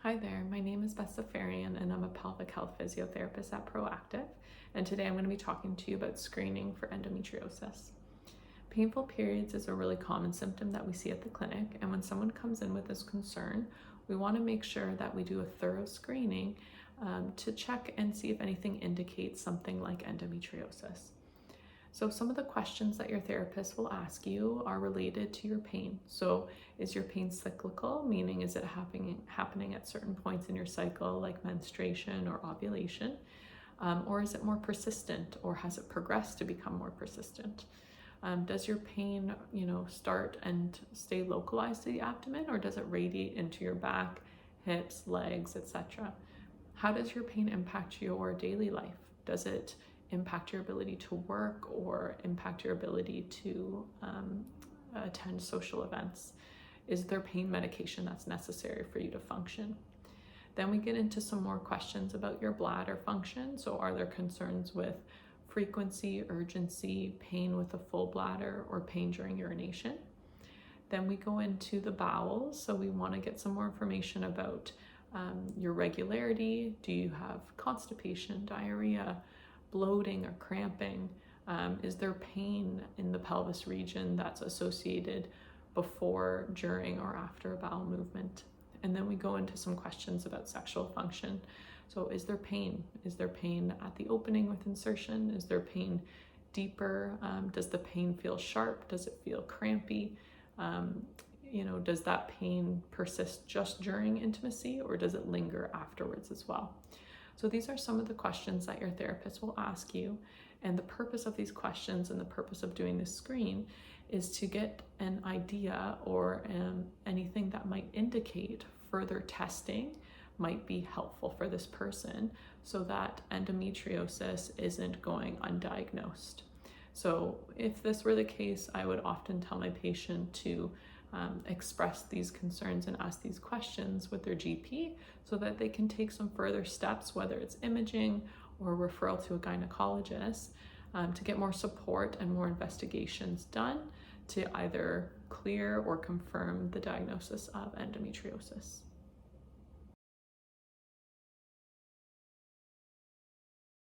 Hi there, my name is Beth Safarian and I'm a pelvic health physiotherapist at Proactive, and today I'm going to be talking to you about screening for endometriosis. Painful periods is a really common symptom that we see at the clinic, and when someone comes in with this concern, we want to make sure that we do a thorough screening to check and see if anything indicates something like endometriosis. So some of the questions that your therapist will ask you are related to your pain. So is your pain cyclical, meaning is it happening at certain points in your cycle like menstruation or ovulation? Or is it more persistent, or has it progressed to become more persistent? Does your pain, start and stay localized to the abdomen, or does it radiate into your back, hips, legs, etc.? How does your pain impact your daily life? Does it impact your ability to work or impact your ability to attend social events? Is there pain medication that's necessary for you to function? Then we get into some more questions about your bladder function. So are there concerns with frequency, urgency, pain with a full bladder, or pain during urination? Then we go into the bowels. So we want to get some more information about your regularity. Do you have constipation, diarrhea, bloating, or cramping? Is there pain in the pelvis region that's associated before, during, or after a bowel movement? And then we go into some questions about sexual function. So is there pain? Is there pain at the opening with insertion? Is there pain deeper? Does the pain feel sharp? Does it feel crampy? Does that pain persist just during intimacy, or does it linger afterwards as well? So these are some of the questions that your therapist will ask you. And the purpose of these questions and the purpose of doing this screen is to get an idea or anything that might indicate further testing might be helpful for this person, so that endometriosis isn't going undiagnosed. So if this were the case, I would often tell my patient to express these concerns and ask these questions with their GP so that they can take some further steps, whether it's imaging or referral to a gynecologist, to get more support and more investigations done to either clear or confirm the diagnosis of endometriosis.